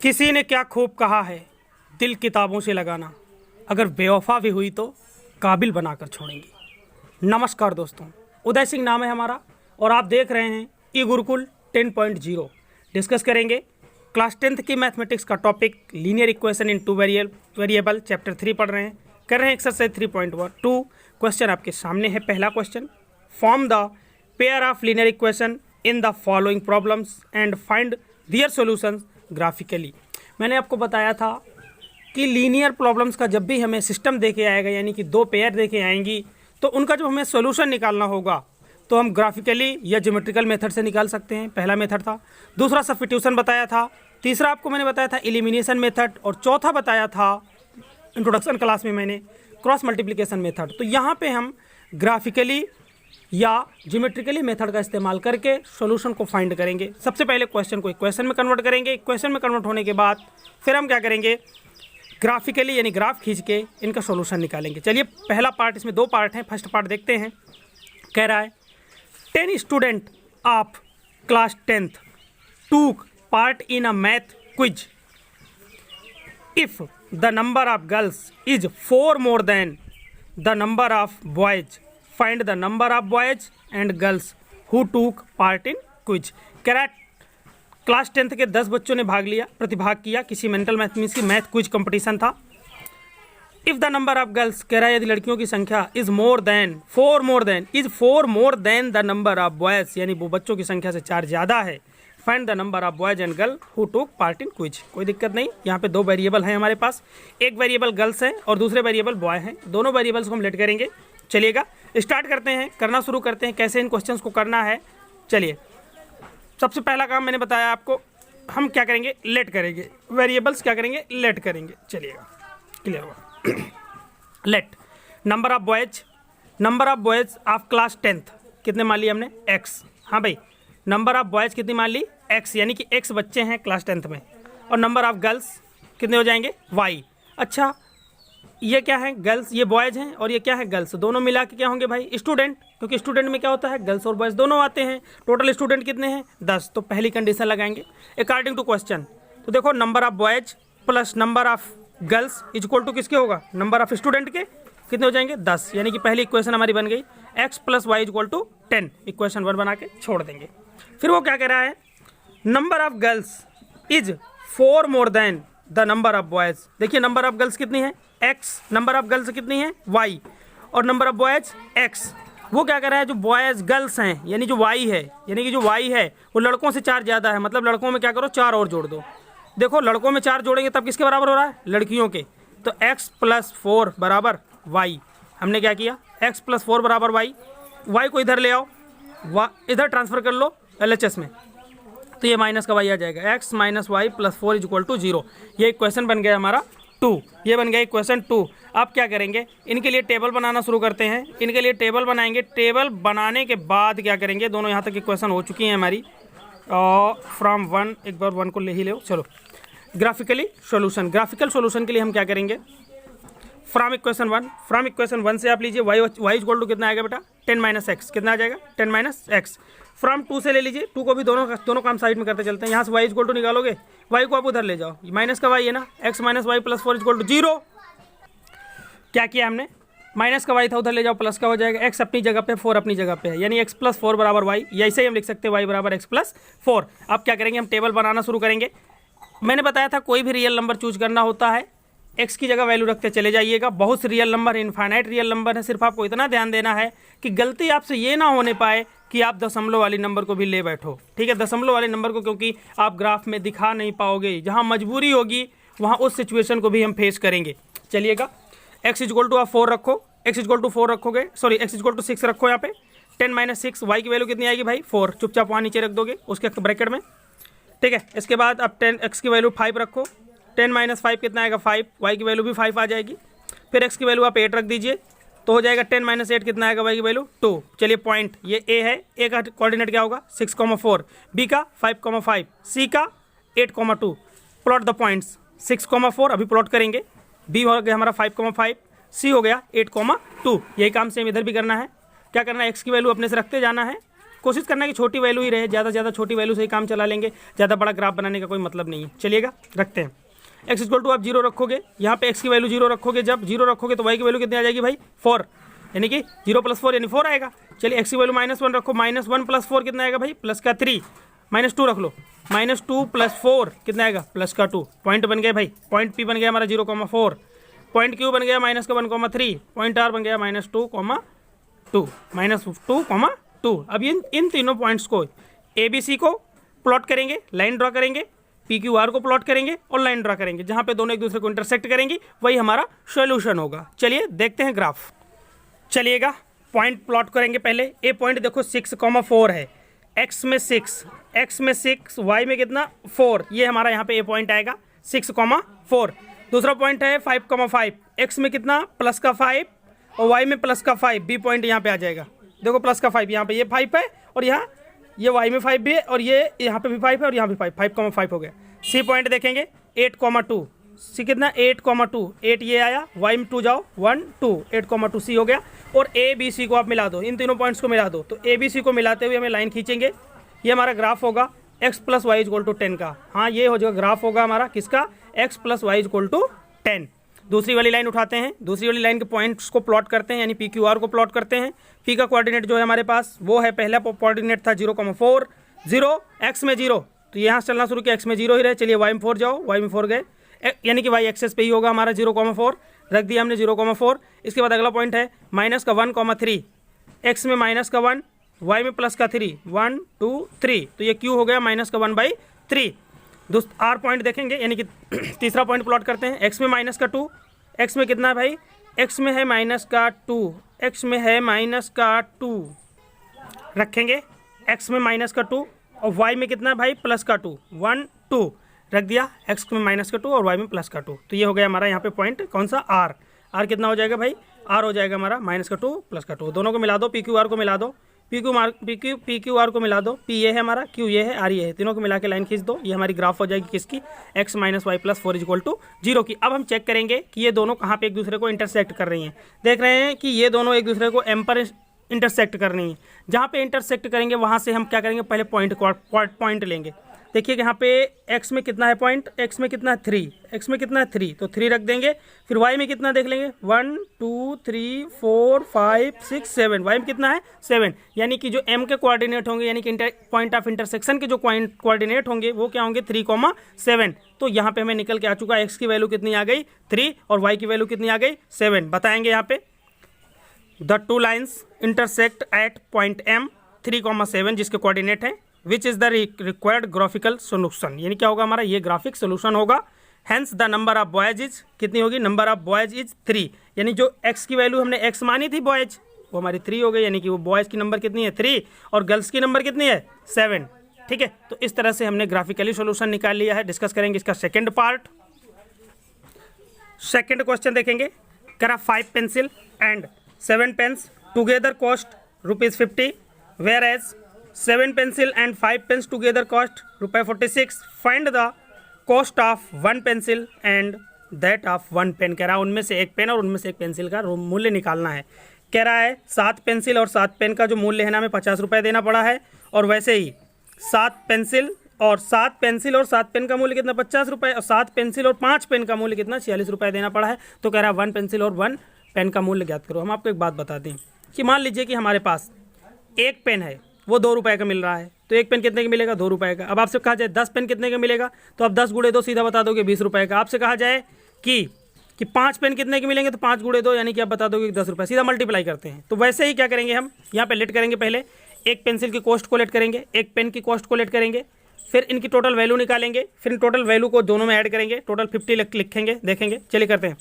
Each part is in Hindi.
किसी ने क्या खूब कहा है, दिल किताबों से लगाना, अगर बेवफा भी हुई तो काबिल बनाकर छोड़ेंगी। नमस्कार दोस्तों, उदय सिंह नाम है हमारा और आप देख रहे हैं ई गुरुकुल 10.0। डिस्कस करेंगे क्लास 10th की मैथमेटिक्स का टॉपिक लीनियर इक्वेशन इन टू वेरिएबल चैप्टर 3 पढ़ रहे हैं, कर रहे हैं एक्सरसाइज 3.2। क्वेश्चन आपके सामने है। पहला question, form the pair of linear equation in the following problems and find their solutions graphically. मैंने आपको बताया था कि लीनियर प्रॉब्लम्स का जब भी हमें सिस्टम देके आएगा, यानी कि दो पेयर देके आएंगी, तो उनका जब हमें सॉल्यूशन निकालना होगा तो हम ग्राफिकली या ज्योमेट्रिकल मेथड से निकाल सकते हैं। पहला मेथड था। दूसरा सब्स्टिट्यूशन बताया था। तीसरा आपको मैंने बताया था एलिमिनेशन मेथड, और चौथा बताया था इंट्रोडक्शन क्लास में मैंने क्रॉस मल्टीप्लिकेशन मेथड। तो यहाँ पे हम ग्राफिकली या ज्योमेट्रिकली मेथड का इस्तेमाल करके सॉल्यूशन को फाइंड करेंगे। सबसे पहले क्वेश्चन को इक्वेशन में कन्वर्ट करेंगे। इक्वेशन में कन्वर्ट होने के बाद फिर हम क्या करेंगे, ग्राफिकली यानी ग्राफ खींच के इनका सॉल्यूशन निकालेंगे। चलिए पहला पार्ट, इसमें दो पार्ट हैं, फर्स्ट पार्ट देखते हैं। कह रहा है 10 स्टूडेंट ऑफ क्लास 10th टूक part in a math quiz. If the number of girls is 4 more than the number of boys, find the number of boys and girls who टूक पार्ट इन क्विज। कह रहा है क्लास 10th के 10 बच्चों ने प्रतिभाग किया किसी मेंटल मैथमेटिक्स की मैथ क्विज कंपटीशन था। If the number of girls, कह रहा है यदि लड़कियों की संख्या is 4 more than the number of boys, यानी वो बच्चों की संख्या से 4 ज़्यादा है, find the number of boys and girl who टूक पार्ट इन क्विज। कोई दिक्कत नहीं, यहाँ पे दो वेरिएबल हैं हमारे पास, एक वेरिएबल गर्ल्स है और दूसरे वेरिएबल बॉय हैं। दोनों वेरिएबल्स को हम लेट करेंगे। चलिएगा स्टार्ट करते हैं, करना शुरू करते हैं। कैसे इन क्वेश्चंस को करना है, चलिए। सबसे पहला काम मैंने बताया आपको, हम क्या करेंगे, लेट करेंगे। वेरिएबल्स क्या करेंगे, लेट करेंगे। चलिएगा क्लियर हुआ। Let number of boys of class 10th कितने मान लिए हमने, x। हाँ भाई, नंबर ऑफ बॉयज कितनी मान ली, x, यानी कि x बच्चे हैं क्लास 10th में। और नंबर ऑफ गर्ल्स कितने हो जाएंगे, y। अच्छा, ये क्या है, गर्ल्स, ये बॉयज हैं और ये क्या है, गर्ल्स। दोनों मिला के क्या होंगे भाई, स्टूडेंट, क्योंकि स्टूडेंट में क्या होता है, गर्ल्स और बॉयज दोनों आते हैं। टोटल स्टूडेंट कितने हैं, 10। तो पहली कंडीशन लगाएंगे अकॉर्डिंग टू क्वेश्चन। तो देखो number of boys plus number of girls is equal to किसके होगा, नंबर ऑफ स्टूडेंट के। कितने हो जाएंगे, 10। यानी कि पहली इक्वेशन हमारी बन गई, x + y equal to 10। Equation 1 बना के छोड़ देंगे। फिर वो क्या कह रहा है, number of girls is 4 more than the number of boys. देखिए नंबर ऑफ गर्ल्स कितनी है, x, नंबर ऑफ गर्ल्स कितनी है, y, और नंबर ऑफ बॉयज x। वो क्या कर रहा है, जो बॉयज गर्ल्स हैं, यानी जो y है, यानी कि जो y है वो लड़कों से 4 ज़्यादा है, मतलब लड़कों में क्या करो, 4 और जोड़ दो। देखो लड़कों में 4 जोड़ेंगे तब किसके बराबर हो रहा है, लड़कियों के। तो x + 4 बराबर y। हमने क्या किया, x + 4 बराबर y। y को इधर ले आओ, इधर ट्रांसफर कर लो LHS में, तो ये माइनस का y आ जाएगा, x - y + 4 = 0। ये इक्वेशन बन गया हमारा 2। ये बन गया इक्वेशन 2। अब क्या करेंगे, इनके लिए टेबल बनाना शुरू करते हैं। इनके लिए टेबल बनाएंगे। टेबल बनाने के बाद क्या करेंगे, दोनों यहाँ तक इक्वेशन हो चुकी हैं हमारी, और फ्रॉम 1, एक बार 1 को ले ही लो। चलो ग्राफिकली सॉल्यूशन, ग्राफिकल सॉल्यूशन के लिए हम क्या करेंगे, फ्रॉम इक्वेशन 1 से आप लीजिए y इक्वल टू कितना आएगा बेटा, 10 - x। कितना आ जाएगा, 10 - x। फ्रॉम 2 से ले लीजिए, 2 को भी दोनों काम साइड में करते चलते हैं। यहाँ से y इक्वल टू निकालोगे, y को आप उधर ले जाओ, माइनस का y है ना, x - y + 4 = 0। क्या किया हमने, माइनस का y था उधर ले जाओ, प्लस का हो जाएगा। x अपनी जगह पे, 4 अपनी जगह पे है, यानी x + 4 बराबर y। ऐसे ही हम लिख सकते हैं y बराबर x + 4। अब क्या करेंगे, हम टेबल बनाना शुरू करेंगे। मैंने बताया था कोई भी रियल नंबर चूज करना होता है, x की जगह वैल्यू रखते चले जाइएगा। बहुत से real number, infinite real number है, सिर्फ आपको इतना ध्यान देना है कि गलती आपसे ये ना होने पाए कि आप दशमलव वाली नंबर को भी ले बैठो। ठीक है, दशमलव वाले नंबर को क्योंकि आप ग्राफ में दिखा नहीं पाओगे, जहाँ मजबूरी होगी वहाँ उस सिचुएशन को भी हम फेस करेंगे। चलिएगा, x = 4 रखो, x = 4 रखोगे, सॉरी x = 6 रखो। यहाँ पे 10 - 6, y की वैल्यू कितनी आएगी भाई, 4। चुपचाप वहाँ नीचे रख दोगे उसके ब्रैकेट में। ठीक है, इसके बाद अब 10x की वैल्यू 5 रखो, 10 - 5 कितना आएगा, 5। y की वैल्यू भी 5 आ जाएगी। फिर x की वैल्यू आप 8 रख दीजिए, तो हो जाएगा 10 - 8 कितना आएगा, y की वैल्यू 2। चलिए पॉइंट, ये a है, a का कोऑर्डिनेट क्या होगा, 6,4, b का 5,5, c का 8,2। प्लॉट द पॉइंट्स, 6,4 अभी प्लॉट करेंगे, b हो गया हमारा 5,5, c हो गया 8,2। यही काम सेम इधर भी करना है। क्या करना है, x की वैल्यू अपने से रखते जाना है, कोशिश करना है कि छोटी वैल्यू ही रहे, ज़्यादा से ज़्यादा छोटी वैल्यू से ही काम चला लेंगे, ज़्यादा बड़ा ग्राफ बनाने का कोई मतलब नहीं है। चलिएगा रखते हैं। एक्स इक्वल टू आप 0 रखोगे, यहाँ पे एक्स की वैल्यू 0 रखोगे, जब 0 रखोगे तो वाई की वैल्यू कितनी आ जाएगी भाई 4, यानी कि 0 + 4 यानी 4 आएगा। चलिए एक्स की वैल्यू -1 रखो, -1 + 4 कितना आएगा भाई +3, -2 रख लो, -2 + 4 कितना आएगा +2। पॉइंट बन गए भाई, पॉइंट पी बन गया हमारा 0,4, पॉइंट क्यू बन गया -1,3, पॉइंट आर बन गया -2,2, -2,2। अब इन तीनों पॉइंट्स को ए बी सी को प्लॉट करेंगे, लाइन ड्रॉ करेंगे, पी क्यू आर को प्लॉट करेंगे और लाइन ड्रॉ करेंगे, जहां पे दोनों एक दूसरे को इंटरसेक्ट करेंगी वही हमारा सॉल्यूशन होगा। चलिए देखते हैं ग्राफ। चलिएगा पॉइंट प्लॉट करेंगे। पहले ए पॉइंट देखो 6,4 है, एक्स में 6, वाई में कितना 4, ये हमारा यहाँ पे ए पॉइंट आएगा 6,4। दूसरा पॉइंट है 5,5, एक्स में कितना +5 और वाई में +5, बी पॉइंट यहाँ पे आ जाएगा। देखो +5, यहाँ पे ये 5 है और यहाँ ये वाई में 5 भी है और ये यहाँ पे भी 5 है और यहाँ भी 5,5 हो गया। सी पॉइंट देखेंगे 8,2, सी कितना 8,2, 8 ये आया, वाई में 2 जाओ 1 2, 8,2 सी हो गया। और ए बी सी को आप मिला दो, इन तीनों पॉइंट्स को मिला दो, तो ए बी सी को मिलाते हुए हमें लाइन खींचेंगे। ये हमारा ग्राफ होगा x + y = 10 का। हाँ ये हो जाएगा ग्राफ होगा हमारा किसका, x + y = 10। दूसरी वाली लाइन उठाते हैं, दूसरी वाली लाइन के पॉइंट्स को प्लॉट करते हैं, यानी पी क्यू आर को प्लॉट करते हैं। पी का कोऑर्डिनेट जो है हमारे पास वो है, पहला कोऑर्डिनेट था 0,4, 0, एक्स में 0, तो यहाँ से चलना शुरू किया, एक्स में 0 ही रहे। चलिए वाई में 4 जाओ, वाई में 4 गए, यानी कि वाई एक्सेस पे ही होगा हमारा 0,4, रख दिया हमने 0,4। इसके बाद अगला पॉइंट है -1,3, एक्स में -1, वाई में +3, 1 2 3, तो ये क्यू हो गया -1/3। आर पॉइंट देखेंगे, यानी कि तीसरा पॉइंट प्लॉट करते हैं। एक्स में -2, एक्स में कितना है भाई, एक्स में है -2, एक्स में है -2 रखेंगे, एक्स में -2 और वाई में कितना है भाई +2, 1 2 रख दिया, एक्स में -2 और वाई में +2। तो ये हो गया हमारा यहाँ पे पॉइंट कौन सा, आर। आर कितना हो जाएगा भाई, आर हो जाएगा हमारा -2 +2। दोनों को मिला दो, पी क्यू आर को मिला दो, पी क्यू आर को मिला दो, पी ये है हमारा, क्यू ये है, आर ये है, तीनों को मिला के लाइन खींच दो। ये हमारी ग्राफ हो जाएगी किसकी, x - y + 4 = 0 की। अब हम चेक करेंगे कि ये दोनों कहाँ पे एक दूसरे को इंटरसेक्ट कर रही हैं। देख रहे हैं कि ये दोनों एक दूसरे को एम पर इंटरसेक्ट कर रही हैं। जहाँ पे इंटरसेक्ट करेंगे वहाँ से हम क्या करेंगे, पहले पॉइंट लेंगे। देखिए यहाँ पे x में कितना है पॉइंट, x में कितना है 3, x में कितना है 3, तो 3 रख देंगे। फिर y में कितना देख लेंगे, 1 2 3 4 5 6 7, y में कितना है 7, यानी कि जो m के कोऑर्डिनेट होंगे, यानी कि पॉइंट ऑफ इंटरसेक्शन के जो कोऑर्डिनेट होंगे वो क्या होंगे 3,7। तो यहाँ पे हमें निकल के आ चुका है x की वैल्यू कितनी आ गई 3 और y की वैल्यू कितनी आ गई 7। बताएंगे यहाँ पे, the two lines intersect at point m 3,7 जिसके कोऑर्डिनेट है, which is the required graphical solution, यानी क्या होगा हमारा ये ग्राफिक सोल्यूशन होगा। Hence the number of boys is कितनी होगी, नंबर ऑफ बॉयज इज 3, यानी जो x की वैल्यू हमने x मानी थी बॉयज वो हमारी 3 हो गई, यानी कि वो बॉयज़ की नंबर कितनी है 3 और गर्ल्स की नंबर कितनी है 7। ठीक है, तो इस तरह से हमने ग्राफिकली सोल्यूशन निकाल लिया है। डिस्कस करेंगे इसका सेकेंड पार्ट। सेकेंड क्वेश्चन देखेंगे, करा 5 pencil and 7 pens together cost ₹50, whereas 7 pencil and 5 pens together cost ₹46. Find the cost of 1 pencil and that of 1 pen। कह रहा है उनमें से एक पेन और उनमें से एक पेंसिल का मूल्य निकालना है। कह रहा है 7 पेंसिल और 7 पेन का जो मूल्य है ना हमें ₹50 देना पड़ा है, और वैसे ही 7 पेंसिल और 7 पेन का मूल्य कितना ₹50 और 7 पेंसिल और 5 पेन का मूल्य कितना ₹46 देना पड़ा है। तो कह रहा है 1 पेंसिल और 1 पेन का मूल्य ज्ञात करो। हम आपको एक बात बता दें कि मान लीजिए कि हमारे पास एक पेन है वो ₹2 का मिल रहा है, तो एक पेन कितने का मिलेगा ₹2 का। अब आपसे कहा जाए 10 पेन कितने का मिलेगा, तो आप 10 × 2 सीधा बता दोगे ₹20 का। आपसे कहा जाए कि 5 पेन कितने के मिलेंगे, तो 5 × 2 यानी कि आप बता दोगे ₹10, सीधा मल्टीप्लाई करते हैं। तो वैसे ही क्या करेंगे हम यहाँ पे लेट करेंगे, पहले एक पेंसिल की कॉस्ट को लेट करेंगे, एक पेन की कॉस्ट को लेट करेंगे, फिर इनकी टोटल वैल्यू निकालेंगे, फिर टोटल वैल्यू को दोनों में ऐड करेंगे, टोटल 50 लिखेंगे। देखेंगे, चलिए करते हैं।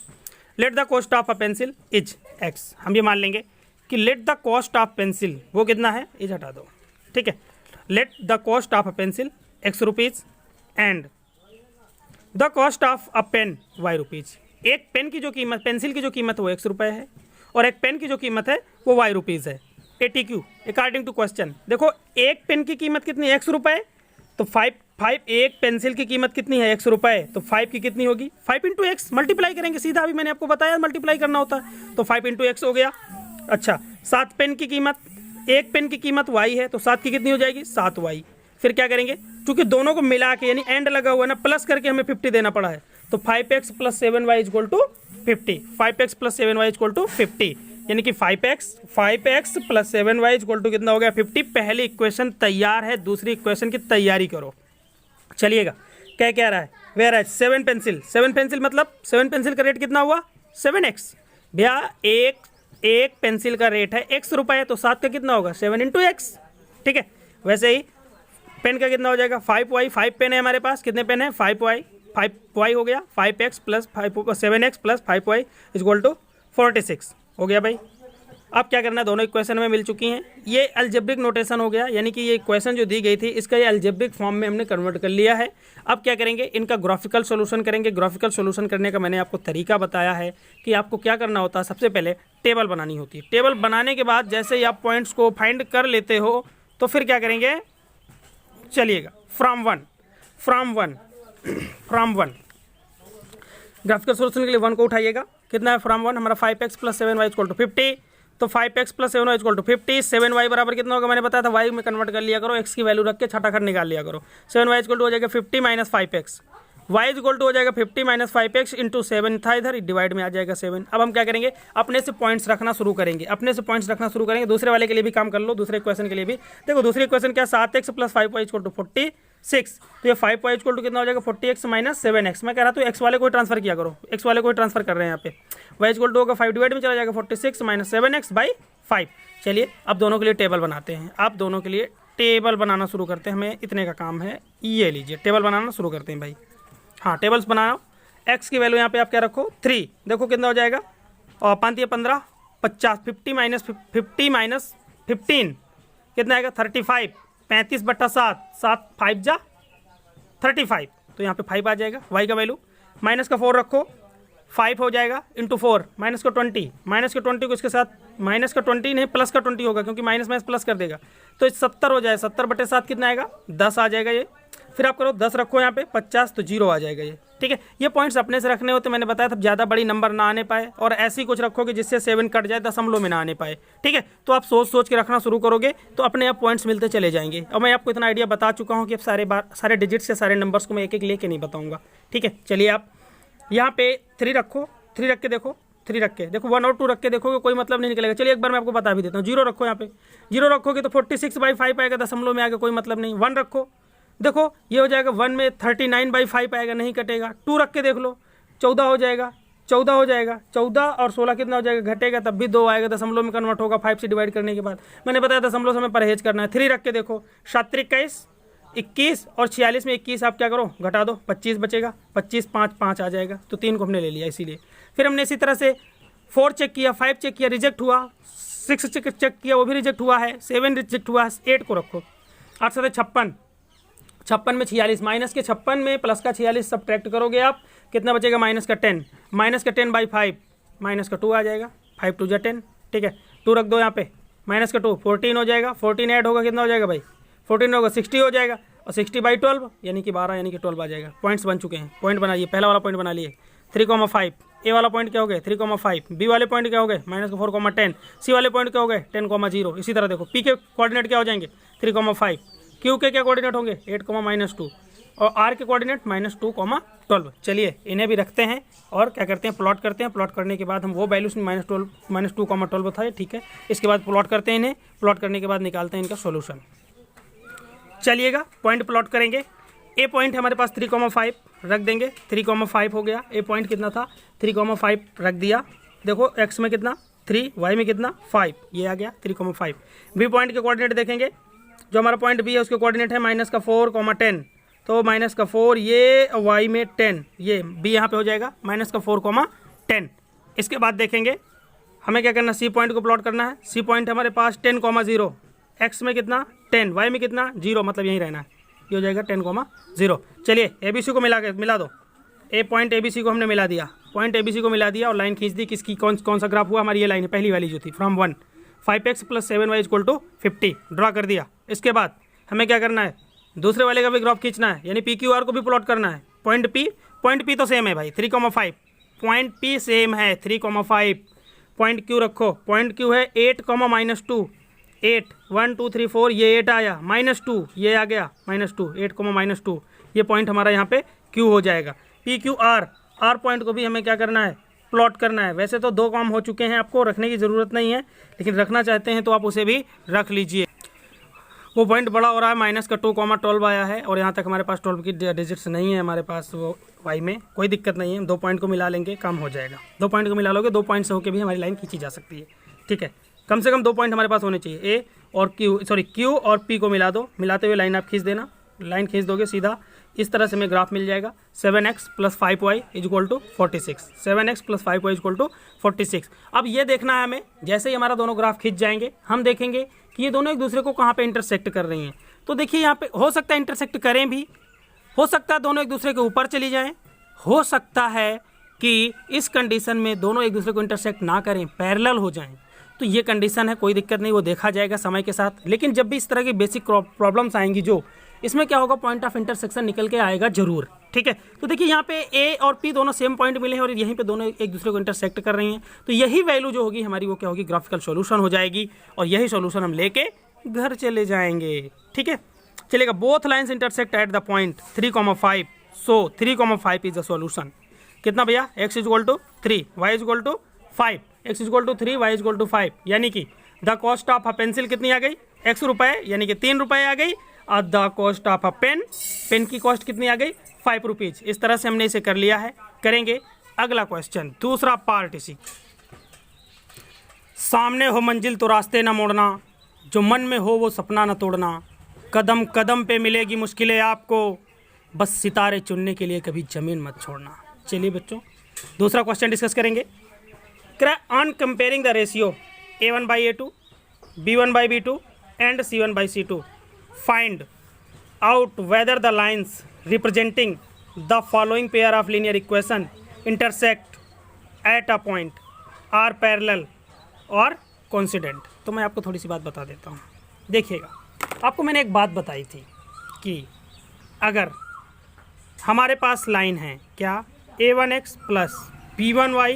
Let the cost of a pencil is x। हम ये मान लेंगे कि let the cost of pencil वो कितना है, इज हटा दो। ठीक है, let the cost of a pencil ₹x and the cost of a pen ₹y। एक पेन की जो कीमत, पेंसिल की जो कीमत वो ₹x है और एक पेन की जो कीमत है वो ₹y है। ATQ according to question. देखो एक पेन की कीमत कितनी है ₹x, तो 5 एक पेंसिल की कीमत कितनी है ₹x, तो 5 की कितनी होगी 5 × x मल्टीप्लाई करेंगे सीधा, अभी मैंने आपको बताया मल्टीप्लाई करना होता है, तो 5 × x हो गया। अच्छा 7 पेन की कीमत एक पेन की कीमत वाई है तो 7 की कितनी हो जाएगी 7 वाई। फिर क्या करेंगे, क्योंकि दोनों को मिला के यानी एंड लगा हुआ है ना, प्लस करके हमें 50 देना पड़ा है, तो 5x plus 7y equal to 50। 5x plus 7y equal to 50, यानी कि 5x plus 7y equal to कितना हो गया 50। पहली इक्वेशन तैयार है, दूसरी इक्वेशन की तैयारी करो। चलिएगा, क्या रहा है, वेयर है 7 पेंसिल। 7 पेंसिल मतलब 7 पेंसिल का रेट कितना हुआ 7x। भैया एक पेंसिल का रेट है x रुपये, तो 7 का कितना होगा 7 इंटू एक्स। ठीक है, वैसे ही पेन का कितना हो जाएगा 5y। 5 पेन है हमारे पास, कितने पेन है 5y हो गया। 5x plus 7x plus 5y equal to 46 हो गया भाई। अब क्या करना है, दोनों इक्वेशन में मिल चुकी हैं, ये अलजेब्रिक नोटेशन हो गया, यानी कि ये इक्वेशन जो दी गई थी इसका ये अलजेब्रिक फॉर्म में हमने कन्वर्ट कर लिया है। अब क्या करेंगे, इनका ग्राफिकल सॉल्यूशन करेंगे। ग्राफिकल सॉल्यूशन करने का मैंने आपको तरीका बताया है कि आपको क्या करना होता है। सबसे पहले टेबल बनानी होती है। टेबल बनाने के बाद जैसे ही आप पॉइंट्स को फाइंड कर लेते हो तो फिर क्या करेंगे, चलिएगा फ्रॉम वन ग्राफिकल सॉल्यूशन के लिए 1 को उठाइएगा। कितना है फ्रॉम 1 हमारा 5x plus 7y equal to 50। तो 5x plus 7y equal to 50। 7y बराबर कितना होगा मैंने बताया था, y में कन्वर्ट कर लिया करो, x की वैल्यू रख के छटाखट निकाल लिया करो। 7y इक्वल टू हो जाएगा 50 minus 5x। y equal to हो जाएगा 50 माइनस 5x इंटू 7 था इधर, डिवाइड में आ जाएगा 7। अब हम क्या करेंगे, अपने से पॉइंट्स रखना शुरू करेंगे। दूसरे वाले के लिए भी काम कर लो, दूसरे इक्वेशन के लिए भी देखो। दूसरी इक्वेशन क्या 7x plus 5y equal to 46। तो ये 5y इक्वल टू कितना हो जाएगा 40x माइनस 7x। मैं कह रहा था x वाले को ही ट्रांसफर किया करो, x वाले को ही ट्रांसफर कर रहे हैं यहाँ पे। y इक्वल टू होगा 5 डिवाइड में चला जाएगा 46 माइनस 7x बाई 5। चलिए अब दोनों के लिए टेबल बनाते हैं। अब दोनों के लिए टेबल बनाना शुरू करते हैं, हमें इतने का काम है। ये लीजिए टेबल बनाना शुरू करते हैं भाई। हाँ टेबल्स बनाओ। x की वैल्यू यहाँ पे आप क्या रखो 3, देखो कितना हो जाएगा, और 5 या 15 50 50 माइनस 15 कितना आएगा 35। 35/7 7 5 जा 35, तो यहाँ पे 5 आ जाएगा। y का वैल्यू माइनस का 4 रखो, 5 हो जाएगा इंटू 4 माइनस का 20। माइनस का 20 को इसके साथ माइनस का 20 नहीं प्लस का 20 होगा, क्योंकि माइनस माइनस प्लस कर देगा, तो 70 हो जाएगा। 70/7 कितना आएगा 10 आ जाएगा ये। फिर आप करो 10 रखो यहाँ पे 50, तो 0 आ जाएगा ये। ठीक है, ये पॉइंट्स अपने से रखने होते, मैंने बताया था ज़्यादा बड़ी नंबर ना आने पाए, और ऐसे ही कुछ रखोगे जिससे 7 कट जाए, दशमलव में ना आने पाए। ठीक है, तो आप सोच के रखना शुरू करोगे तो अपने आप पॉइंट्स मिलते चले जाएंगे। और मैं आपको इतना आइडिया बता चुका हूँ कि अब सारे डिजिट्स या सारे नंबर्स को मैं एक एक लेके नहीं बताऊँगा। ठीक है, चलिए आप यहाँ पे 3 रखो, 3 रख के देखो, 3 रख के देखो, 1 और 2 रख के देखोगे कोई मतलब नहीं निकलेगा। चलिए एक बार मैं आपको बता भी देता हूँ। 0 रखो, यहाँ पे 0 रखोगे तो 46/5 आएगा, दशमलव में आएगा, कोई मतलब नहीं। 1 रखो, देखो ये हो जाएगा 1 में 39/5 आएगा, नहीं कटेगा। 2 रख के देख लो, 14 हो जाएगा, 14 और 16 कितना हो जाएगा, घटेगा, तब भी 2 आएगा, दशमलव में कन्वर्ट होगा 5 से डिवाइड करने के बाद। मैंने बताया दशमलव से हमें परहेज करना है। 3 रख के देखो, 7 21 21 और 46 में 21 आप क्या करो घटा दो, 25 बचेगा, 25 5 आ जाएगा, तो 3 को हमने ले लिया इसीलिए। फिर हमने इसी तरह से 4 चेक किया, 5 चेक किया, रिजेक्ट हुआ, 6 चेक किया, वो भी रिजेक्ट हुआ है, 7 रिजेक्ट हुआ, 8 को रखो। 8 से 56 में 46 माइनस के 56 में प्लस का 46 सब्ट्रैक्ट करोगे आप, कितना बचेगा माइनस का 10 बाई 5 माइनस का 2 आ जाएगा, 5 2 जा 10। ठीक है, 2 रख दो यहाँ पे, माइनस का 2 14 हो जाएगा, 14 ऐड होगा कितना हो जाएगा भाई 14 होगा 60 हो जाएगा, और 60/12 यानी कि 12 यानी कि 12 आ जाएगा। पॉइंट्स बन चुके हैं, पॉइंट बनाइए। पहला वाला पॉइंट बना लिए 3,5, ए वाला पॉइंट क्या हो गए 3,5, बी वाले पॉइंट क्या हो गए -4,10, सी वाले पॉइंट क्या हो गए 10,0। इसी तरह देखो पी के कोऑर्डिनेट क्या हो जाएंगे 3,5, क्यू के क्या कोऑर्डिनेट होंगे 8,-2 और आर के कोऑर्डिनेट -2,12। चलिए इन्हें भी रखते हैं और क्या करते हैं प्लॉट करते हैं। प्लॉट करने के बाद हम वो वैल्यूज -2,12 था, ठीक है। इसके बाद प्लॉट करते हैं इन्हें, प्लॉट करने के बाद निकालते हैं इनका सॉल्यूशन। चलिएगा पॉइंट प्लॉट करेंगे। ए पॉइंट हमारे पास 3,5 रख देंगे, 3,5 हो गया। ए पॉइंट कितना था 3,5 रख दिया। देखो एक्स में कितना 3, वाई में कितना 5, ये आ गया 3,5। बी पॉइंट के कोऑर्डिनेट देखेंगे, जो हमारा पॉइंट बी है उसके कोऑर्डिनेट है -4,10, तो -4 ये, वाई में 10, ये बी यहाँ पे हो जाएगा -4,10। इसके बाद देखेंगे हमें क्या करना, सी पॉइंट को प्लॉट करना है। सी पॉइंट हमारे पास 10,0, एक्स में कितना 10, वाई में कितना 0, मतलब यहीं रहना है, ये हो जाएगा 10,0। चलिए ए बी सी को मिला दो। ए पॉइंट ए बी सी को हमने मिला दिया, पॉइंट ए बी सी को मिला दिया और लाइन खींच दी। किसकी कौन सा ग्राफ हुआ, हमारी ये लाइन है पहली वाली जो थी, फ्रॉम 1 5x + 7y = 50 ड्रा कर दिया। इसके बाद हमें क्या करना है, दूसरे वाले का भी ग्राफ खींचना है, यानी पी क्यू आर को भी प्लॉट करना है। पॉइंट पी तो सेम है भाई 3,5, पॉइंट पी सेम है 3,5। पॉइंट क्यू रखो, पॉइंट क्यू है 8, -2, 8 1 2 3 4 ये 8 आया, -2 ये आ गया -2, 8 -2 ये पॉइंट हमारा यहाँ पे Q हो जाएगा। PQR, R पॉइंट को भी हमें क्या करना है, प्लॉट करना है। वैसे तो 2 काम हो चुके हैं, आपको रखने की ज़रूरत नहीं है, लेकिन रखना चाहते हैं तो आप उसे भी रख लीजिए। वो पॉइंट बड़ा हो रहा है, -2, 12 आया है और यहाँ तक हमारे पास 12 की डिजिट्स नहीं है हमारे पास वो वाई में, कोई दिक्कत नहीं है, 2 पॉइंट को मिला लेंगे, काम हो जाएगा। 2 पॉइंट को मिला लोगे, 2 पॉइंट से होकर भी हमारी लाइन खींची जा सकती है, ठीक है। कम से कम 2 पॉइंट हमारे पास होने चाहिए, ए और क्यू और पी को मिला दो, मिलाते हुए लाइन आप खींच देना, लाइन खींच दोगे सीधा इस तरह से हमें ग्राफ मिल जाएगा 7x + 5y = 46, 7x + 5y = 46। अब ये देखना है हमें, जैसे ही हमारा दोनों ग्राफ खींच जाएंगे हम देखेंगे कि ये दोनों एक दूसरे को कहाँ पे इंटरसेक्ट कर रही हैं। तो देखिए यहाँ पे हो सकता है इंटरसेक्ट करें भी, हो सकता है दोनों एक दूसरे के ऊपर चली जाएं, हो सकता है कि इस कंडीशन में दोनों एक दूसरे को इंटरसेक्ट ना करें, पैरेलल हो जाएं। तो ये कंडीशन है, कोई दिक्कत नहीं, वो देखा जाएगा समय के साथ। लेकिन जब भी इस तरह की बेसिक प्रॉब्लम्स आएंगी जो, इसमें क्या होगा, पॉइंट ऑफ इंटरसेक्शन निकल के आएगा जरूर, ठीक है। तो देखिए यहाँ पे ए और पी दोनों सेम पॉइंट मिले हैं और यहीं पे दोनों एक दूसरे को इंटरसेक्ट कर रही हैं। तो यही वैल्यू जो होगी हमारी वो क्या होगी, ग्राफिकल सॉल्यूशन हो जाएगी और यही सॉल्यूशन हम लेके घर चले जाएंगे, ठीक है। चलेगा, both lines intersect at the point 3,5, so 3,5 is the solution. कितना भैया, x = 3, y = 5, x = 3, y = 5, यानी कि the cost of a pencil कितनी आ गई, x रुपए, यानी कि 3 रुपए आ गई। और the cost of a pen, pen की कॉस्ट कितनी आ गई, 5 रुपीज़। इस तरह से हमने इसे कर लिया है। करेंगे अगला क्वेश्चन, दूसरा पार्ट इसी। सामने हो मंजिल तो रास्ते ना मोड़ना, जो मन में हो वो सपना न तोड़ना, कदम कदम पे मिलेगी मुश्किलें आपको, बस सितारे चुनने के लिए कभी ज़मीन मत छोड़ना। चलिए बच्चों, दूसरा क्वेश्चन डिस्कस करेंगे। On comparing the ratio A1/A2, B1/B2 and C1/C2, find out whether the lines representing the following pair of linear equation intersect at a point are parallel or coincident। तो मैं आपको थोड़ी सी बात बता देता हूँ। देखिएगा, आपको मैंने एक बात बताई थी कि अगर हमारे पास लाइन है क्या, A1x + B1y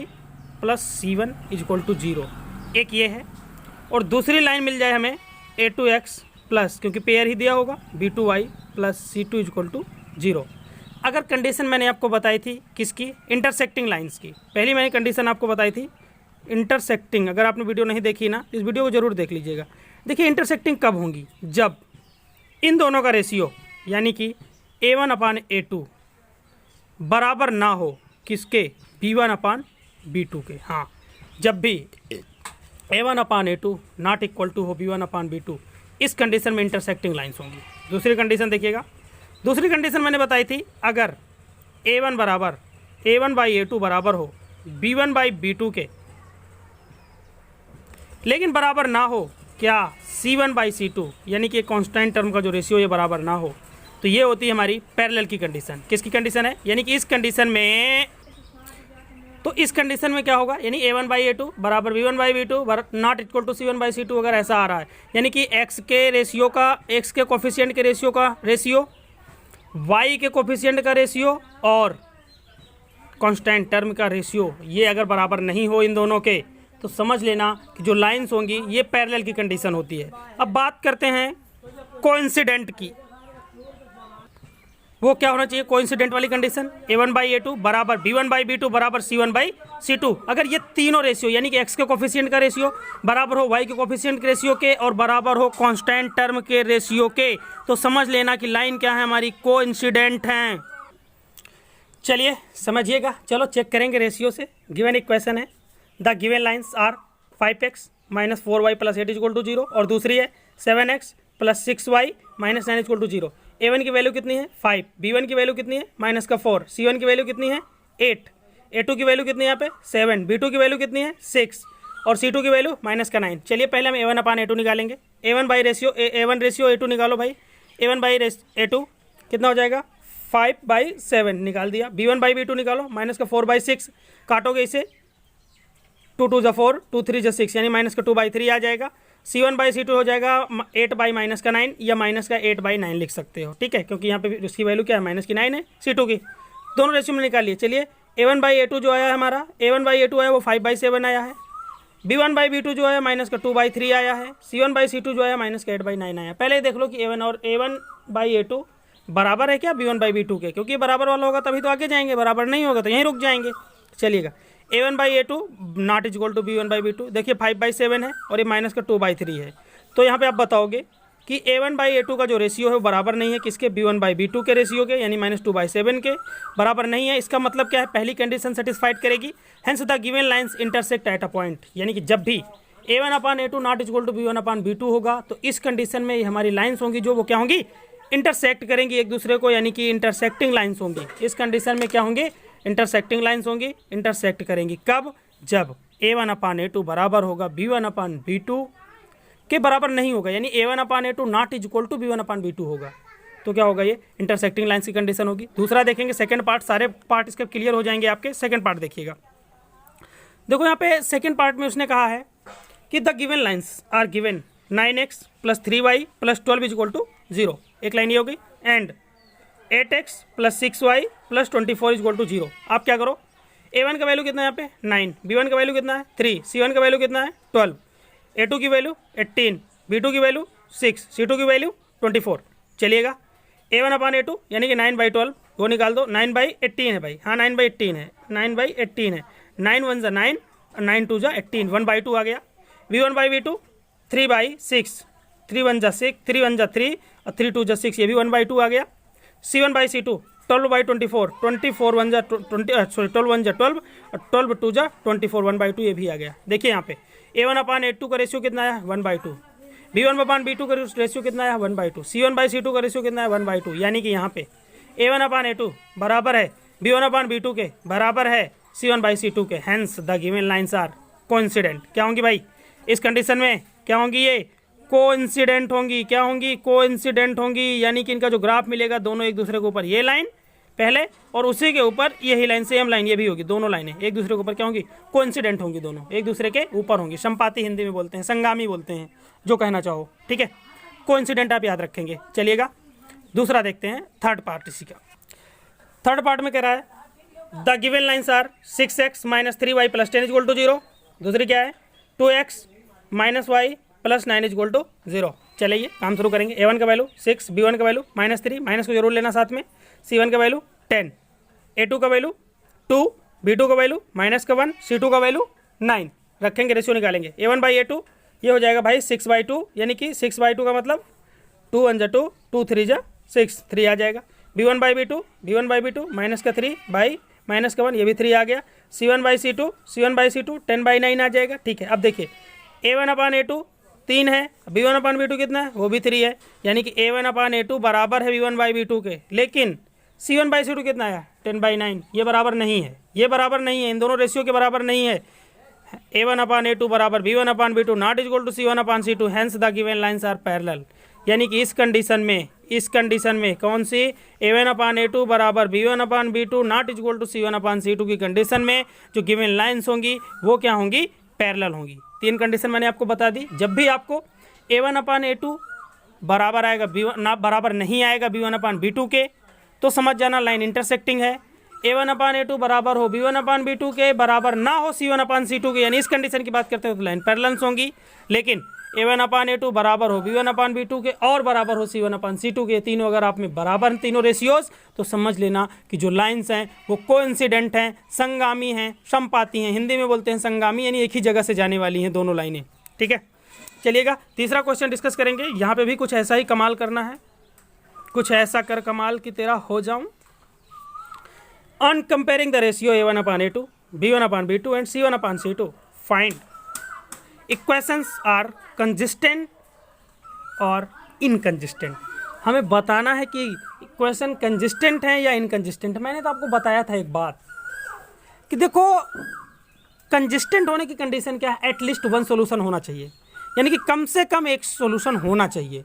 + C1 = 0, एक ये है, और दूसरी लाइन मिल जाए हमें A2x प्लस, क्योंकि पेयर ही दिया होगा, B2y + C2 = 0। अगर कंडीशन मैंने आपको बताई थी किसकी, इंटरसेक्टिंग लाइंस की, पहली मैंने कंडीशन आपको बताई थी इंटरसेक्टिंग। अगर आपने वीडियो नहीं देखी ना, इस वीडियो को जरूर देख लीजिएगा। देखिए इंटरसेक्टिंग कब होंगी, जब इन दोनों का रेशियो यानी कि A1/A2 बराबर ना हो किसके, B1/B2 के। हाँ, जब भी A1/A2 नॉट इक्वल टू हो B1/B2, इस कंडीशन में इंटरसेक्टिंग लाइंस होंगी। दूसरी कंडीशन देखिएगा, दूसरी कंडीशन मैंने बताई थी, अगर A1/A2 बराबर हो B1/B2 के, लेकिन बराबर ना हो क्या, C1/C2, यानी कि कांस्टेंट टर्म का जो रेशियो ये बराबर ना हो, तो ये होती है हमारी पैरेलल की कंडीशन। किसकी कंडीशन है, यानी कि इस कंडीशन में, तो इस कंडीशन में क्या होगा, यानी A1/A2 बराबर B1/B2 not equal to C1/C2 अगर ऐसा आ रहा है, यानी कि x के रेशियो का, x के कोफिशिएंट के रेशियो का रेशियो, y के कोफिशिएंट का रेशियो और कांस्टेंट टर्म का रेशियो, ये अगर बराबर नहीं हो इन दोनों के, तो समझ लेना कि जो लाइंस होंगी ये पैरेलल की कंडीशन होती है। अब बात करते हैं कोइंसिडेंट की, वो क्या होना चाहिए, कोइंसिडेंट वाली कंडीशन, A1/A2 बराबर B1/B2 बराबर C1/C2। अगर ये तीनों रेशियो यानी कि x के कोफिशिएंट का रेशियो बराबर हो y के कोफिशिएंट के रेशियो के और बराबर हो कांस्टेंट टर्म के रेशियो के, तो समझ लेना कि लाइन क्या है हमारी, कोइंसिडेंट हैं। चलिए समझिएगा, चलो चेक करेंगे रेशियो से। गिवन इक्वेशन है, the given lines are 5x - 4y + 8 = 0, और दूसरी है 7x + 6y - 9 = 0। A1 की वैल्यू कितनी है, 5, B1 की वैल्यू कितनी है, -4, C1 की वैल्यू कितनी है, 8, A2 की वैल्यू कितनी है यहाँ पे, 7, B2 की वैल्यू कितनी है, 6, और C2 की वैल्यू -9। चलिए पहले हम A1/A2 निकालेंगे। A1 रेशियो A2 निकालो भाई, A1/A2 कितना हो जाएगा, 5/7 निकाल दिया। B1/B2 निकालो, -4/6, काटोगे इसे, 2 2 4, 2 3 6, यानी -2/3 आ जाएगा। C1/C2 हो जाएगा 8/-9 या -8/9 लिख सकते हो, ठीक है, क्योंकि यहाँ पे उसकी वैल्यू क्या है, -9 है C2 की। दोनों रेशियो में निकालिए। चलिए A1/A2 जो आया हमारा, A1/A2 आया वो 5/7 आया है, B1/B2 जो है माइनस का 2/3 आया है, C1/C2 जो है माइनस का 8/9 आया। पहले देख लो कि A1 और A1/A2 बराबर है क्या B1/B2 के, क्योंकि बराबर वाला होगा तभी तो आगे जाएंगे, बराबर नहीं होगा तो यहीं रुक जाएंगे। चलिएगा, A1/A2 not is equal to B1/B2। देखिए 5/7 है और ये माइनस का 2/3 है, तो यहाँ पे आप बताओगे कि A1/A2 का जो रेशियो है वो बराबर नहीं है किसके, B1/B2 के रेशियो के, यानी -2/7 के बराबर नहीं है। इसका मतलब क्या है, पहली कंडीशन सेटिस्फाइड करेगी। Hence the given lines intersect at a point, यानी कि जब भी A1/A2 not is equal to B1/B2 होगा तो इस कंडीशन में हमारी लाइन्स होंगी जो वो क्या होंगी, इंटरसेक्ट करेंगी एक दूसरे को, यानी कि इंटरसेक्टिंग लाइन्स होंगी। इस कंडीशन में क्या होंगे, इंटरसेक्टिंग लाइन्स होंगी, इंटरसेक्ट करेंगी। कब, जब A1/A2 बराबर होगा B1/B2 के बराबर नहीं होगा, यानी A1/A2 not is equal to B1/B2 होगा, तो क्या होगा, ये इंटरसेक्टिंग लाइन्स की कंडीशन होगी। दूसरा देखेंगे सेकंड पार्ट, सारे पार्ट इसके क्लियर हो जाएंगे आपके। सेकंड पार्ट देखिएगा, देखो यहाँ पे सेकंड पार्ट में उसने कहा है कि the given lines are given 9x + 3y + 12 is equal to 0, एक लाइन ये हो गई, and 8x + 6y + 24 is equal to 0। आप क्या करो, A1 का वैल्यू कितना है यहाँ पे 9, B1 का वैल्यू कितना है 3, C1 का वैल्यू कितना है 12, A2 की वैल्यू 18, B2 की वैल्यू 6, C2 की वैल्यू 24। चलिएगा, A1/A2 यानी कि 9/12 वो निकाल दो, 9/18 है भाई, हाँ 9/18 है, 9/18 है, 9 1 जा 9, 9 2 जा 18, 1/2 आ गया। B1/B2 3/6, 3 1 जा 6, 3 1 जा 3 और 3 2 जा 6, ये भी 1/2 आ गया। C1/C2 12/24, 24 1 जा 12 1 जा 12 और 12 2 जा 24, 1/2 ये भी आ गया। देखिए यहाँ पे A1/A2 का रेशियो कितना है 1/2, B1/B2 का रेशियो कितना है 1/2, C1/C2 का रेशियो कितना है 1/2, यानी कि यहाँ पे A1/A2 बराबर है B1/B2 के, बराबर है C1/C2 के। Hence the given lines are coincident. क्या होंगी भाई, इस कंडीशन में क्या होंगी, ये कोइंसिडेंट होंगी। क्या होंगी, कोइंसिडेंट होंगी, यानी कि इनका जो ग्राफ मिलेगा दोनों एक दूसरे के ऊपर, ये लाइन पहले और उसी के ऊपर यही लाइन, सेम लाइन ये भी होगी, दोनों लाइनें एक दूसरे के ऊपर क्या होंगी, कोइंसिडेंट होंगी, दोनों एक दूसरे के ऊपर होंगी। संपाती हिंदी में बोलते हैं, संगामी बोलते हैं, जो कहना चाहो, ठीक है। कोइंसिडेंट आप याद रखेंगे। चलिएगा, दूसरा देखते हैं, थर्ड पार्ट इसी का। थर्ड पार्ट में कह रहा है the given lines are 6x - 3y + 10 is equal to 0। दूसरी क्या है 2x - y + 9 is equal to 0। चलिए काम शुरू करेंगे। A1 का वैल्यू 6, B1 का वैल्यू -3, माइनस को जरूर लेना साथ में, C1 का वैल्यू 10, A2 का वैल्यू 2, B2 का वैल्यू -1, C2 का वैल्यू 9 रखेंगे, रेशियो निकालेंगे। A1/A2 ये हो जाएगा भाई 6/2, यानी कि 6/2 का मतलब 2 1 जा 2, 2 3 जा 6, 3 आ जाएगा। B1/B2 -3 बाई -1, ये भी 3 आ गया। C1/C2 10/9 आ जाएगा, ठीक है। अब देखिए A1/A2 3 है, B1/B2 कितना है, वो भी 3 है, यानी कि A1/A2 बराबर है B1/B2 के, लेकिन C1/C2 कितना है 10/9, ये बराबर नहीं है, ये बराबर नहीं है, इन दोनों रेशियो के बराबर नहीं है। A1/A2 बराबर B1/B2 not is equal to C1/C2, hence the given lines are parallel, यानी कि इस कंडीशन में कौन सी, A1/A2 बराबर B1/B2 not is equal to C1/C2 की कंडीशन में जो गिवन लाइन्स होंगी वो क्या होंगी, पैरेलल होंगी। 3 कंडीशन मैंने आपको बता दी। जब भी आपको A1/A2 बराबर आएगा B1 ना बराबर नहीं आएगा B1/B2 के, तो समझ जाना लाइन इंटरसेक्टिंग है। A1/A2 बराबर हो B1/B2 के, बराबर ना हो C1/C2 के, यानी इस कंडीशन की बात करते हो तो लाइन पैरेलल्स होंगी। लेकिन A1/A2 बराबर हो B1/B2 के और बराबर हो C1/C2 के, तीनों अगर आप में बराबर तीनों रेशियोज, तो समझ लेना कि जो लाइंस हैं वो कोइंसिडेंट हैं, संगामी हैं, समपाती हैं। हिंदी में बोलते हैं संगामी, यानी एक ही जगह से जाने वाली हैं दोनों लाइनें, ठीक है। चलिएगा तीसरा क्वेश्चन डिस्कस करेंगे। यहाँ पे भी कुछ ऐसा ही कमाल करना है, कुछ ऐसा कर कमाल की तेरा हो जाऊं। On comparing the ratio A1/A2, B1/B2 and C1/C2, find equations are consistent और इनकंसिस्टेंट। हमें बताना है कि इक्वेशन कंसिस्टेंट है या इनकंसिस्टेंट। मैंने तो आपको बताया था एक बात कि देखो कंसिस्टेंट होने की कंडीशन क्या है, एटलीस्ट 1 सोल्यूशन होना चाहिए, यानी कि कम से कम एक सोल्यूशन होना चाहिए।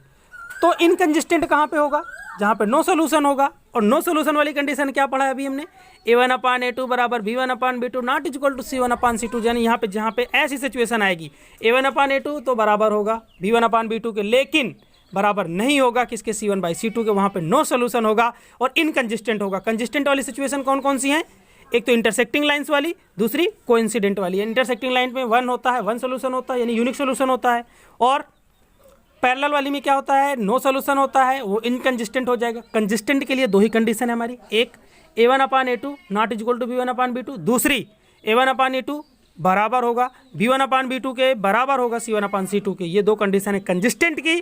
तो इनकंसिस्टेंट कहाँ पे होगा, जहाँ पे नो सोल्यूशन होगा। और नो सोल्यूशन वाली कंडीशन क्या पढ़ा है अभी हमने, A1/A2 बराबर B1/B2 not is equal to C1/C2, यानी यहाँ पे जहाँ पे ऐसी सिचुएशन आएगी A1/A2 तो बराबर होगा B1/B2 के, लेकिन बराबर नहीं होगा किसके, C1/C2 के, वहाँ पे नो सोल्यूशन होगा और इनकंसिस्टेंट होगा। कंसिस्टेंट वाली सिचुएशन कौन कौन सी हैं, एक तो इंटरसेक्टिंग लाइंस वाली, दूसरी कोइंसिडेंट वाली। इंटरसेक्टिंग लाइन में वन होता है, वन सोल्यूशन होता है यानी यूनिक सोल्यूशन होता है, और पैरेलल वाली में क्या होता है, नो सोल्यूशन होता है, वो इनकंजिस्टेंट हो जाएगा। कंजिस्टेंट के लिए दो ही कंडीशन है हमारी, एक A1/A2 not equal to B1/B2, दूसरी A1/A2 बराबर होगा B1/B2 के, बराबर होगा C1/C2 के। ये दो कंडीशन है कंजिस्टेंट की,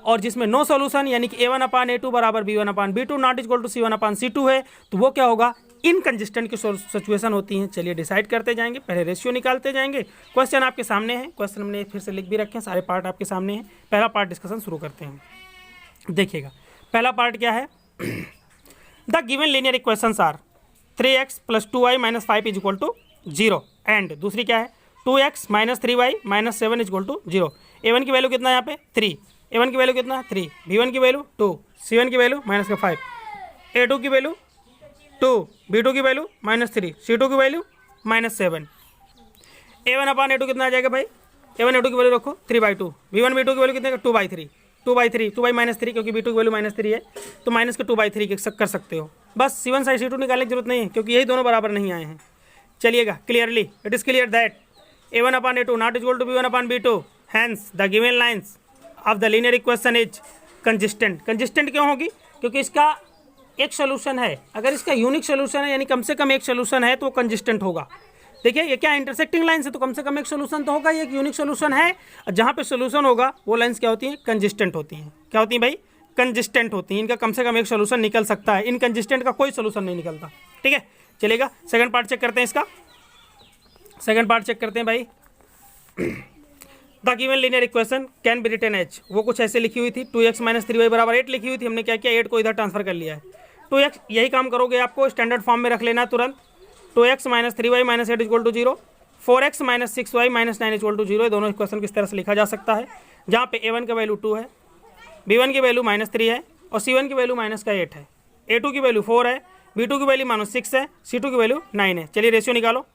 और जिसमें नो सोल्यूशन यानी कि A1/A2 बराबर B1/B2 not equal to C1/C2 है, तो वो क्या होगा, इनकंजिस्टेंट की सिचुएशन होती हैं। चलिए डिसाइड करते जाएंगे, पहले रेशियो निकालते जाएंगे। क्वेश्चन आपके सामने है, क्वेश्चन हमने फिर से लिख भी रखे हैं, सारे पार्ट आपके सामने हैं। पहला पार्ट डिस्कशन शुरू करते हैं। देखिएगा पहला पार्ट क्या है, the given linear equations are 3x + 2y - 5 = 0, and दूसरी क्या है 2x - 3y - 7 = 0। A1 की वैल्यू कितना है यहाँ पे 3, A1 की वैल्यू कितना 3, B1 की वैल्यू 2, C1 की वैल्यू -5, A2 की वैल्यू 2, B2 की वैल्यू -3, C2 की वैल्यू -7। A1/A2 कितना आ जाएगा भाई, A1A2 की वैल्यू रखो 3/2, B1 B2 की वैल्यू कितने 2/3, 2/3 2/-3 क्योंकि B2 की वैल्यू -3 है, तो माइनस के 2/3 कर सकते हो। बस C1 साइड C2 निकालने की जरूरत नहीं है क्योंकि यही दोनों बराबर नहीं आए हैं। चलिएगा clearly it is clear that A1/A2 not equal to B1/B2, hence the given lines of the linear equation is consistent. Consistent क्यों होगी, क्योंकि इसका एक सोल्यूशन है। अगर इसका यूनिक सोल्यूशन है यानी कम से कम एक सोल्यूशन है तो वो कंजिस्टेंट होगा। देखिए ये क्या इंटरसेक्टिंग लाइन्स है तो कम से कम एक सोल्यूशन तो होगा, ये एक यूनिक सोल्यूशन है। जहाँ पे सोल्यूशन होगा वो लाइन्स क्या होती हैं, कंजिस्टेंट होती हैं। क्या होती हैं भाई, कंजिस्टेंट होती हैं। इनका कम से कम एक सोल्यूशन निकल सकता है, इनकंजिस्टेंट का कोई सोल्यूशन नहीं निकलता। ठीक है चलेगा, सेकंड पार्ट चेक करते हैं इसका। सेकंड पार्ट चेक करते हैं भाई। The given linear equation can be written as, वो कुछ ऐसे लिखी हुई थी 2x - 3y = 8 लिखी हुई थी। हमने क्या किया 8 को इधर ट्रांसफर कर लिया है। 2x यही काम करोगे, आपको स्टैंडर्ड फॉर्म में रख लेना तुरंत। 2x - 3y - 8 = 0, 4x - 6y - 9 = 0। दोनों इक्वेशन किस तरह से लिखा जा सकता है, जहाँ पे A1 का वैल्यू 2 है, B1 की वैल्यू -3 है और C1 की वैल्यू -8 है, A2 की वैल्यू 4 है, B2 की वैल्यू -6 है, C2 की वैल्यू 9 है। चलिए रेशियो निकालो।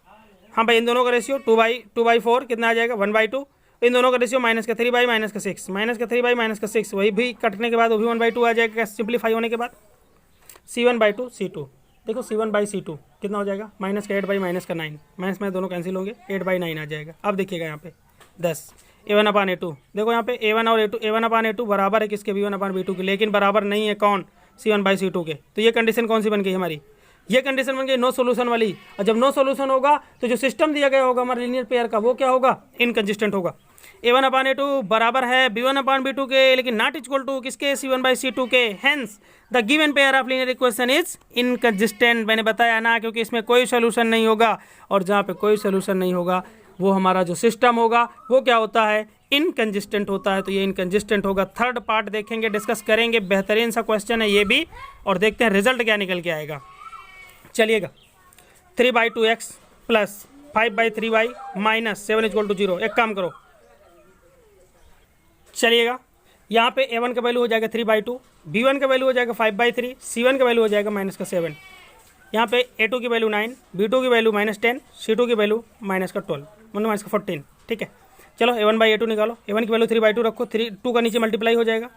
हाँ भाई इन दोनों का रेशियो 2/4 कितना आ जाएगा 1/2। इन दोनों का रेशियो -3 बाई -6, -3 बाई -6, वही भी कटने के बाद वो भी 1/2 आ जाएगा सिंप्लीफाई होने के बाद। C1/2 C2, देखो C1/C2 कितना हो जाएगा -8 बाई -9, माइनस में दोनों कैंसिल होंगे 8/9 आ जाएगा। अब देखिएगा यहाँ पे 10 A1/A2, देखो यहाँ पे A1 और A2, A1/A2 बराबर है किसके B1/B2 के, लेकिन बराबर नहीं है कौन C1/C2 के। तो ये कंडीशन कौन सी बन गई हमारी, ये कंडीशन बन गई नो सोल्यूशन वाली। और जब नो सोल्यूशन होगा तो जो सिस्टम दिया गया होगा हमारे लीनियर पेयर का वो क्या होगा, इनकंजिस्टेंट होगा। A1/A2 बराबर है B1/B2 के, लेकिन नॉट इक्वल टू किसके C1/C2 के, hence the given pair of linear equation is inconsistent. मैंने बताया ना, क्योंकि इसमें कोई सोल्यूशन नहीं होगा, और जहाँ पे कोई सोल्यूशन नहीं होगा वो हमारा जो सिस्टम होगा वो क्या होता है, इनकंजिस्टेंट होता है। तो ये इनकंजिस्टेंट होगा। थर्ड पार्ट देखेंगे, डिस्कस करेंगे, बेहतरीन सा क्वेश्चन है ये भी, और देखते हैं रिजल्ट क्या निकल के आएगा। चलिएगा 3/2x + 5/3y - 7 = 0। एक काम करो, चलिएगा यहाँ पे A1 का वैल्यू हो जाएगा 3/2, B1 का वैल्यू हो जाएगा 5/3, C1 का वैल्यू हो जाएगा -7, यहाँ पे A2 की वैल्यू 9, B2 की वैल्यू -10, C2 की वैल्यू -12 मतलब -14। ठीक है चलो A1/A2 निकालो। A1 की वैल्यू 3/2 रखो, 2 का नीचे मल्टीप्लाई हो जाएगा,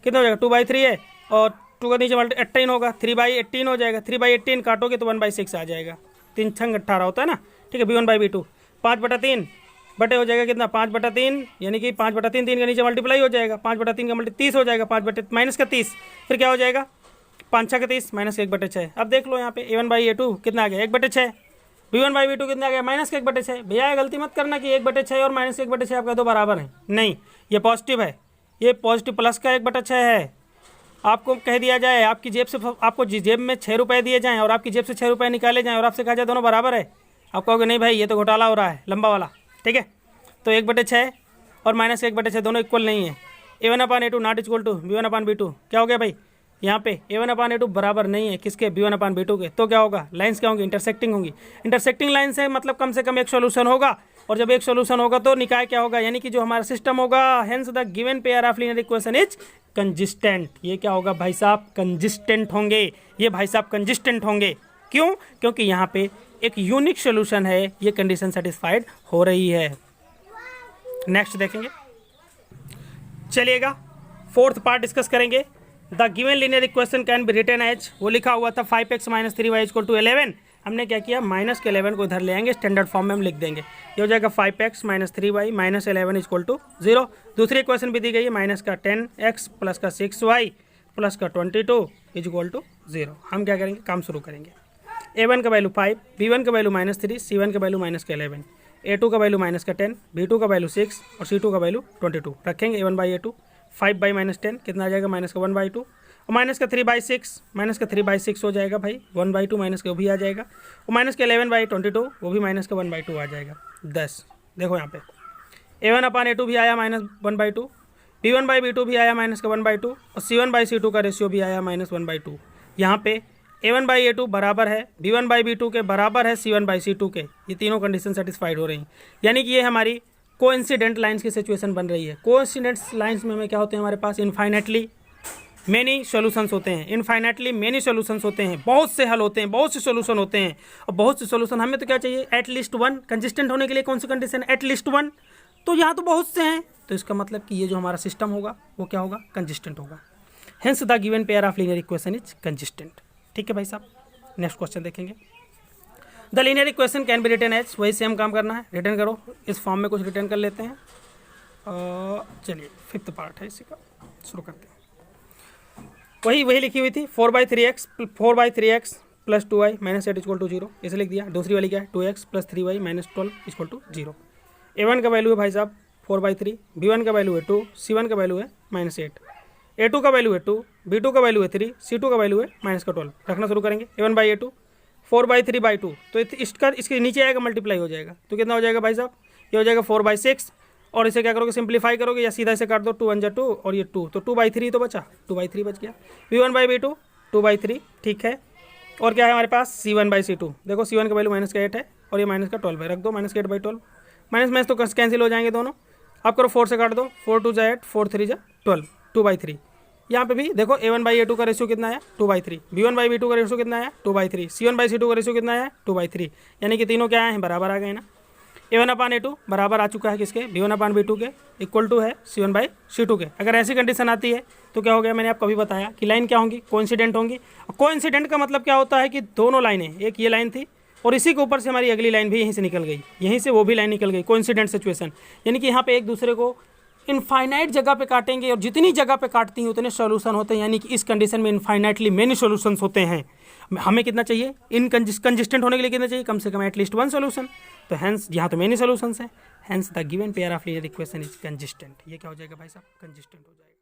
कितना हो जाएगा 2/3 है, और 2 का नीचे 18 होगा, 3/18 हो जाएगा। 3/18 काटोगे तो 1/6 आ जाएगा, 3 छंग 18 होता है ना। ठीक है B1/B2 5/3 बटे हो जाएगा कितना 5/3, यानी कि 5/3 3 के नीचे मल्टीप्लाई हो जाएगा, 5/3 का मल्टी 30 हो जाएगा, 5 माइनस का 30, फिर क्या हो जाएगा 5 6 का 30 -1/6। अब देख लो यहाँ पे A1/A2 कितना आ गया 1/6, B1/B2 कितना आ गया -1/6। भैया गलती मत करना कि 1/6 और -1/6 आपका दो बराबर है, नहीं ये पॉजिटिव है, ये पॉजिटिव प्लस का 1/6 है। आपको कह दिया जाए आपकी जेब से, आपको जेब में 6 रुपये दिए जाएँ और आपकी जेब से 6 रुपये निकाले जाएँ और आपसे कहा जाए दोनों बराबर है, आप कहोगे नहीं भाई ये तो घोटाला हो रहा है लंबा वाला। ठीक है तो 1/6 और -1/6 दोनों इक्वल नहीं है। A1/A2 not equal to B1/B2 क्या हो गया भाई, यहाँ पे A1/A2 बराबर नहीं है किसके B1/B2 के, तो क्या होगा लाइंस क्या होंगी, इंटरसेक्टिंग होंगी। इंटरसेक्टिंग लाइंस है मतलब कम से कम एक सोल्यूशन होगा, और जब एक सोल्यूशन होगा तो निकाय क्या होगा, यानी कि जो हमारा सिस्टम होगा, hence the given pair of linear equation is consistent. ये क्या होगा भाई साहब, कंजिस्टेंट होंगे, ये भाई साहब कंजिस्टेंट होंगे। क्यों, क्योंकि यहाँ पे एक यूनिक सोल्यूशन है, ये कंडीशन सेटिस्फाइड हो रही है। नेक्स्ट देखेंगे, चलिएगा फोर्थ पार्ट डिस्कस करेंगे। The given linear equation can be written as, वो लिखा हुआ था 5x minus 3y equal to 11, हमने क्या किया माइनस के 11 को इधर ले आएंगे, स्टैंडर्ड फॉर्म में हम लिख देंगे, ये हो जाएगा 5x minus 3y minus 11 equal to 0। दूसरी इक्वेशन भी दी गई है माइनस का 10x प्लस का 6y प्लस का 22 इक्वल टू 0। हम क्या करेंगे, काम शुरू करेंगे। a1 का वैल्यू 5, b1 का वैल्यू माइनस 3, c1 का वैल्यू माइनस का 11, a2 का वैल्यू माइनस का 10, b2 का वैल्यू 6 और c2 का वैल्यू 22 रखेंगे। a1 by a2 5 by minus 10 कितना आ जाएगा माइनस का 1 बाई 2 और माइनस का 3 बाई 6, माइनस का 3 बाई 6 हो जाएगा भाई, 1 बाई 2 माइनस का वो भी आ जाएगा और माइनस का 11 बाई 22 वो भी माइनस का 1 बाई 2 आ जाएगा 10। देखो यहाँ पे a1 अपान a2 भी आया minus 1 by 2, b1 by b2 भी आया माइनस का 1 बाई 2 और c1 बाई c2 का रेशियो भी आया माइनस 1 बाई 2। यहाँ पे a1 बाई a2 बराबर है b1 बाई b2 के बराबर है c1 बाई c2 के, ये तीनों कंडीशन सेटिस्फाइड हो रही हैं, यानी कि ये हमारी कोइंसिडेंट लाइंस की सिचुएशन बन रही है। कोइंसिडेंट लाइंस में हमें क्या होते हैं, हमारे पास इनफाइनेटली मेनी सॉल्यूशंस होते हैं, इनफाइनेटली मेनी सॉल्यूशंस होते हैं, बहुत से हल होते हैं, बहुत से सॉल्यूशन होते हैं और बहुत से सॉल्यूशन। हमें तो क्या चाहिए, एटलीस्ट वन। कंसिस्टेंट होने के लिए कौन सी कंडीशन, एटलीस्ट वन। तो यहाँ तो बहुत से हैं, तो इसका मतलब कि ये जो हमारा सिस्टम होगा वो क्या होगा, कंसिस्टेंट होगा। Hence the given pair of linear equation is consistent. ठीक है भाई साहब, नेक्स्ट क्वेश्चन देखेंगे। The linear equation can be written as, वही सेम काम करना है, रिटर्न करो, इस फॉर्म में कुछ रिटर्न कर लेते हैं। चलिए 5th पार्ट है इसी का, शुरू करते हैं। वही लिखी हुई थी 4/3x plus 2y minus 8 equal to 0, इसे लिख दिया। दूसरी वाली क्या है, 2x plus 3y minus 12 equal to 0। a1 का वैल्यू है भाई साहब 4/3, b1 का वैल्यू है 2, c1 का वैल्यू है माइनस 8, a2 का वैल्यू है 2, b2 का वैल्यू है 3, c2 का वैल्यू है माइनस का 12। रखना शुरू करेंगे। a1 बाई a2 4/3/2, तो इसके नीचे आएगा, मल्टीप्लाई हो जाएगा, तो कितना हो जाएगा भाई साहब, ये हो जाएगा 4/6 और इसे क्या करोगे, सिंप्लीफाई करोगे या सीधा इसे काट दो, 2 1 2 और ये 2, तो 2/3 तो बचा, 2/3 बच गया। b1 बाई b2 2/3, ठीक है। और क्या है हमारे पास, c1 बाई c2, देखो c1 का वैल्यू माइनस का 8 है और ये माइनस का 12 है, रख दो माइनस का 8/12, माइनस तो कैंसिल हो जाएंगे दोनों। अब करो 4 से काट दो, 4 2 जा 8, 4 3 जा 12, 2/3। यहाँ पे भी देखो a1 बाई a2 का रेशियो कितना है, 2/3, b1 बाई b2 का रेशियो कितना है, 2/3, c1 बाई c2 का रेशियो कितना है, 2/3, यानी कि तीनों क्या आए हैं, बराबर आ गए ना। a1 अपान a2 बराबर आ चुका है किसके, b1 अपान b2 के, इक्वल टू है c1 बाई c2 के। अगर ऐसी कंडीशन आती है तो क्या हो गया, मैंने आपको अभी बताया कि लाइन क्या होंगी, कोइंसिडेंट होंगी। और कोइंसिडेंट का मतलब क्या होता है कि दोनों लाइनें, एक ये लाइन थी और इसी के ऊपर से हमारी अगली लाइन भी यहीं से निकल गई, यहीं से वो भी लाइन निकल गई, कोइंसिडेंट सिचुएशन। यानी कि यहाँ पे एक दूसरे को इनफाइनाइट जगह पे काटेंगे और जितनी जगह पे काटती हैं उतने सॉल्यूशन होते हैं, यानी कि इस कंडीशन में इनफाइनाइटली मेनी सॉल्यूशंस होते हैं। हमें कितना चाहिए, इन कंसिस्टेंट होने के लिए कितना चाहिए, कम से कम एटलीस्ट वन सॉल्यूशन। तो हेंस यहाँ तो मेनी सॉल्यूशंस हैं, hence the given pair of linear equation is consistent. ये क्या हो जाएगा भाई साहब, कंसिस्टेंट हो जाएगा।